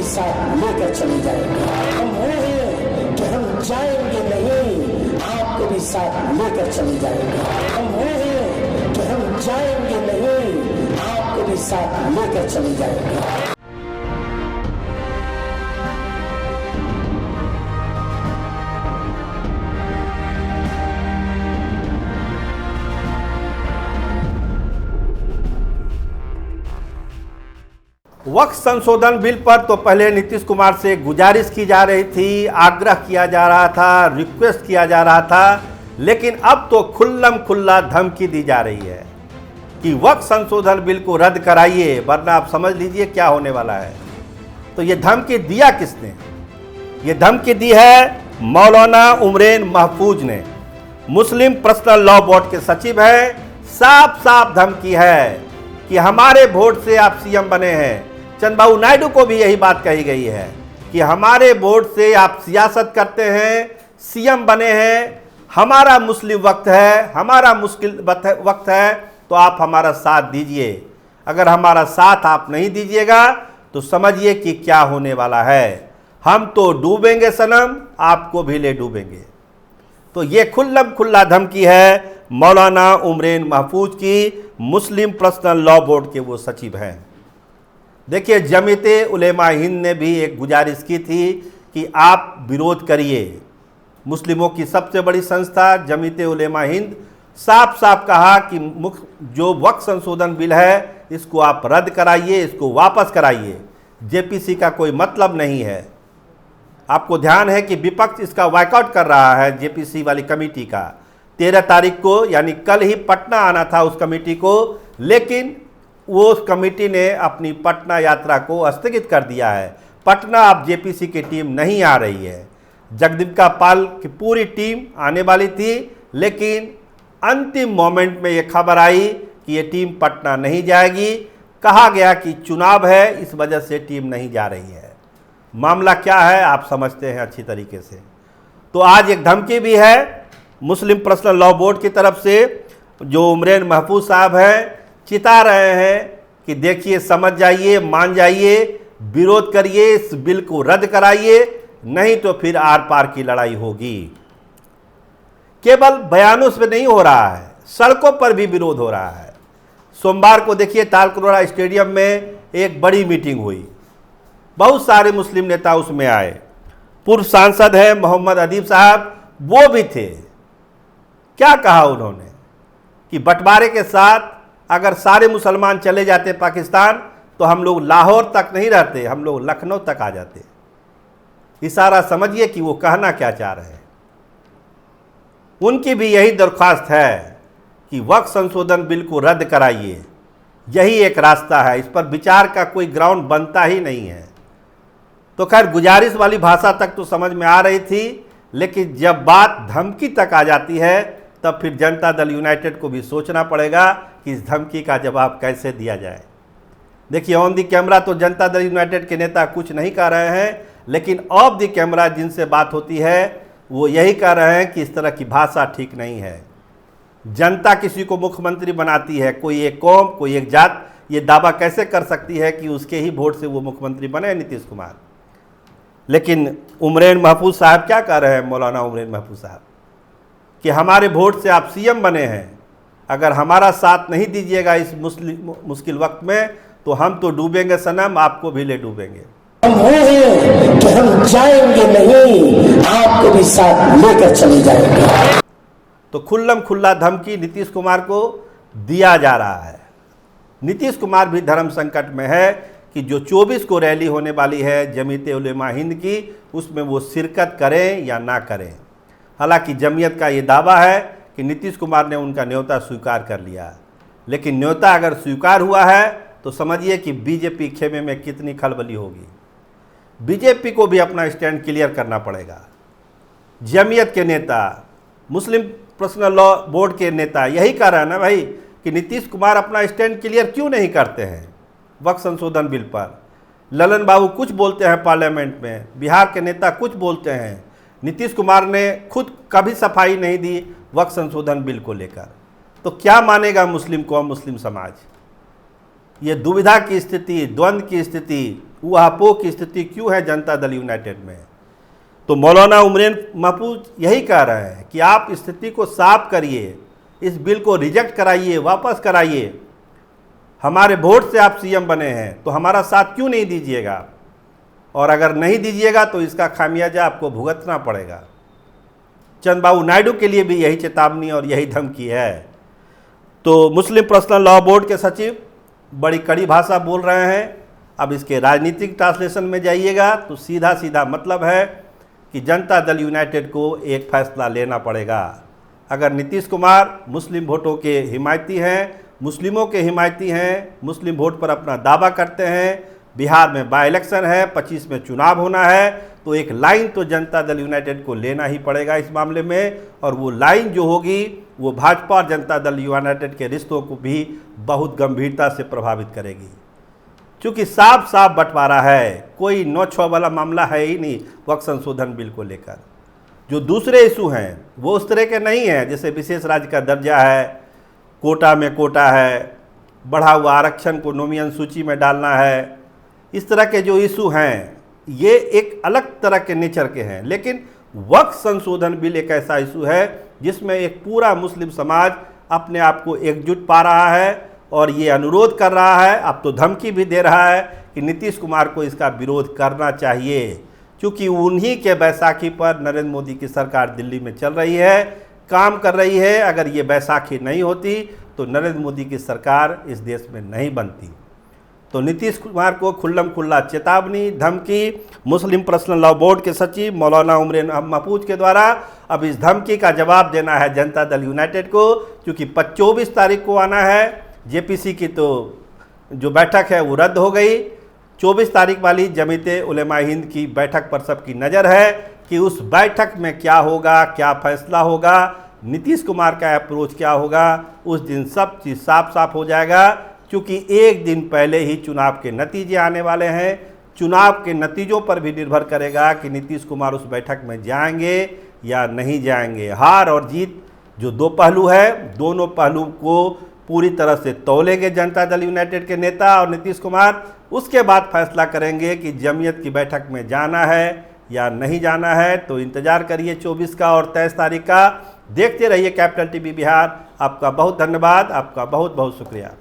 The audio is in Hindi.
भी साथ लेकर चले जाएंगे। हम वो हैं कि हम जाएंगे नहीं, आपको भी साथ लेकर चले जाएंगे। हम वो हैं कि हम जाएंगे नहीं, आपको भी साथ लेकर चले जाएंगे। वक्फ संशोधन बिल पर तो पहले नीतीश कुमार से गुजारिश की जा रही थी, आग्रह किया जा रहा था, रिक्वेस्ट किया जा रहा था, लेकिन अब तो खुल्लम खुल्ला धमकी दी जा रही है कि वक्फ संशोधन बिल को रद्द कराइए, वरना आप समझ लीजिए क्या होने वाला है। तो ये धमकी दिया किसने? ये धमकी दी है मौलाना उमरेन महफूज ने, मुस्लिम पर्सनल लॉ बोर्ड के सचिव हैं। साफ साफ धमकी है कि हमारे वोट से आप सीएम बने हैं। चंद्रबाबू नायडू को भी यही बात कही गई है कि हमारे वोट से आप सियासत करते हैं, सीएम बने हैं, हमारा मुस्लिम वक्त है, हमारा मुश्किल वक्त है, तो आप हमारा साथ दीजिए। अगर हमारा साथ आप नहीं दीजिएगा तो समझिए कि क्या होने वाला है। हम तो डूबेंगे सनम, आपको भी ले डूबेंगे। तो ये खुल्लम खुल्ला धमकी है मौलाना उमरेन महफूज की, मुस्लिम पर्सनल लॉ बोर्ड के वो सचिव हैं। देखिए, जमीयत उलेमा हिंद ने भी एक गुजारिश की थी कि आप विरोध करिए। मुस्लिमों की सबसे बड़ी संस्था जमीयत उलेमा हिंद साफ साफ कहा कि जो वक्फ संशोधन बिल है इसको आप रद्द कराइए, इसको वापस कराइए। जेपीसी का कोई मतलब नहीं है। आपको ध्यान है कि विपक्ष इसका वाकआउट कर रहा है। जेपीसी वाली कमेटी का 13 तारीख को यानी कल ही पटना आना था उस कमेटी को, लेकिन वो उस कमेटी ने अपनी पटना यात्रा को स्थगित कर दिया है। पटना अब जेपीसी की टीम नहीं आ रही है। जगदीपिका पाल की पूरी टीम आने वाली थी, लेकिन अंतिम मोमेंट में ये खबर आई कि ये टीम पटना नहीं जाएगी। कहा गया कि चुनाव है, इस वजह से टीम नहीं जा रही है। मामला क्या है आप समझते हैं अच्छी तरीके से। तो आज एक धमकी भी है मुस्लिम पर्सनल लॉ बोर्ड की तरफ से, जो उमरेन महफूज साहब हैं, चिता रहे हैं कि देखिए, समझ जाइए, मान जाइए, विरोध करिए, इस बिल को रद्द कराइए, नहीं तो फिर आर पार की लड़ाई होगी। केवल बयानों से नहीं हो रहा है, सड़कों पर भी विरोध हो रहा है। सोमवार को देखिए तालकटोरा स्टेडियम में एक बड़ी मीटिंग हुई, बहुत सारे मुस्लिम नेता उसमें आए। पूर्व सांसद हैं मोहम्मद अदीब साहब, वो भी थे। क्या कहा उन्होंने कि बंटवारे के साथ अगर सारे मुसलमान चले जाते पाकिस्तान तो हम लोग लाहौर तक नहीं रहते, हम लोग लखनऊ तक आ जाते। इशारा समझिए कि वो कहना क्या चाह रहे हैं। उनकी भी यही दरख्वास्त है कि वक्फ संशोधन बिल को रद्द कराइए, यही एक रास्ता है। इस पर विचार का कोई ग्राउंड बनता ही नहीं है। तो खैर, गुजारिश वाली भाषा तक तो समझ में आ रही थी, लेकिन जब बात धमकी तक आ जाती है तब फिर जनता दल यूनाइटेड को भी सोचना पड़ेगा कि इस धमकी का जवाब कैसे दिया जाए। देखिए, ऑन दी कैमरा तो जनता दल यूनाइटेड के नेता कुछ नहीं कह रहे हैं, लेकिन ऑफ दी कैमरा जिनसे बात होती है वो यही कह रहे हैं कि इस तरह की भाषा ठीक नहीं है। जनता किसी को मुख्यमंत्री बनाती है, कोई एक कौम, कोई एक जात ये दावा कैसे कर सकती है कि उसके ही वोट से वो मुख्यमंत्री बने नीतीश कुमार। लेकिन उमरेन महफूज साहब क्या कह रहे हैं, मौलाना उमरेन महफूज साहब, कि हमारे वोट से आप सीएम बने हैं, अगर हमारा साथ नहीं दीजिएगा इस मुश्किल वक्त में तो हम तो डूबेंगे सनम, आपको भी ले डूबेंगे। हम वो हैं कि हम जाएंगे नहीं, आपको भी साथ लेकर चले जाएंगे। तो खुल्लम खुल्ला धमकी नीतीश कुमार को दिया जा रहा है। नीतीश कुमार भी धर्म संकट में है कि जो 24 को रैली होने वाली है जमीयत उलेमा हिंद की, उसमें वो शिरकत करें या ना करें। हालांकि जमीयत का ये दावा है कि नीतीश कुमार ने उनका न्योता स्वीकार कर लिया, लेकिन न्योता अगर स्वीकार हुआ है तो समझिए कि बीजेपी खेमे में कितनी खलबली होगी। बीजेपी को भी अपना स्टैंड क्लियर करना पड़ेगा। जमीयत के नेता, मुस्लिम पर्सनल लॉ बोर्ड के नेता यही कह रहे हैं ना भाई कि नीतीश कुमार अपना स्टैंड क्लियर क्यों नहीं करते हैं वक्फ संशोधन बिल पर। ललन बाबू कुछ बोलते हैं पार्लियामेंट में, बिहार के नेता कुछ बोलते हैं, नीतीश कुमार ने खुद कभी सफाई नहीं दी वक्फ संशोधन बिल को लेकर। तो क्या मानेगा मुस्लिम कौम, मुस्लिम समाज? ये दुविधा की स्थिति, द्वंद्व की स्थिति, ऊहापोह की स्थिति क्यों है जनता दल यूनाइटेड में? तो मौलाना उमरेन महफूज यही कह रहे हैं कि आप स्थिति को साफ करिए, इस बिल को रिजेक्ट कराइए, वापस कराइए। हमारे वोट से आप सीएम बने हैं तो हमारा साथ क्यों नहीं दीजिएगा, और अगर नहीं दीजिएगा तो इसका खामियाजा आपको भुगतना पड़ेगा। चंद्रबाबू नायडू के लिए भी यही चेतावनी और यही धमकी है। तो मुस्लिम पर्सनल लॉ बोर्ड के सचिव बड़ी कड़ी भाषा बोल रहे हैं। अब इसके राजनीतिक ट्रांसलेशन में जाइएगा तो सीधा सीधा मतलब है कि जनता दल यूनाइटेड को एक फैसला लेना पड़ेगा। अगर नीतीश कुमार मुस्लिम वोटों के हिमायती हैं, मुस्लिमों के हिमायती हैं, मुस्लिम वोट पर अपना दावा करते हैं, बिहार में बाई इलेक्शन है, 25 में चुनाव होना है, तो एक लाइन तो जनता दल यूनाइटेड को लेना ही पड़ेगा इस मामले में। और वो लाइन जो होगी वो भाजपा और जनता दल यूनाइटेड के रिश्तों को भी बहुत गंभीरता से प्रभावित करेगी, क्योंकि साफ साफ बंटवारा है, कोई 9-6 वाला मामला है ही नहीं। वक्त संशोधन बिल को लेकर जो दूसरे इशू हैं वो उस तरह के नहीं हैं, जैसे विशेष राज्य का दर्जा है, कोटा में कोटा है, बढ़ा हुआ आरक्षण को नोमियन सूची में डालना है, इस तरह के जो इशू हैं ये एक अलग तरह के नेचर के हैं। लेकिन वक्फ संशोधन बिल एक ऐसा इशू है जिसमें एक पूरा मुस्लिम समाज अपने आप को एकजुट पा रहा है और ये अनुरोध कर रहा है, अब तो धमकी भी दे रहा है कि नीतीश कुमार को इसका विरोध करना चाहिए, क्योंकि उन्हीं के बैसाखी पर नरेंद्र मोदी की सरकार दिल्ली में चल रही है, काम कर रही है। अगर ये बैसाखी नहीं होती तो नरेंद्र मोदी की सरकार इस देश में नहीं बनती। तो नीतीश कुमार को खुल्लम खुल्ला चेतावनी, धमकी मुस्लिम पर्सनल लॉ बोर्ड के सचिव मौलाना उमरेन महफूज के द्वारा। अब इस धमकी का जवाब देना है जनता दल यूनाइटेड को, क्योंकि 24 तारीख को आना है। जेपीसी की तो जो बैठक है वो रद्द हो गई। 24 तारीख वाली जमीयत उलेमा हिंद की बैठक पर सबकी नज़र है कि उस बैठक में क्या होगा, क्या फैसला होगा, नीतीश कुमार का अप्रोच क्या होगा। उस दिन सब चीज़ साफ साफ हो जाएगा, क्योंकि एक दिन पहले ही चुनाव के नतीजे आने वाले हैं। चुनाव के नतीजों पर भी निर्भर करेगा कि नीतीश कुमार उस बैठक में जाएंगे या नहीं जाएंगे। हार और जीत जो दो पहलू है, दोनों पहलू को पूरी तरह से तौलेंगे जनता दल यूनाइटेड के नेता और नीतीश कुमार। उसके बाद फैसला करेंगे कि जमीयत की बैठक में जाना है या नहीं जाना है। तो इंतज़ार करिए 24 का और 23 तारीख का। देखते रहिए कैपिटल टीवी बिहार। आपका बहुत धन्यवाद, आपका बहुत बहुत शुक्रिया।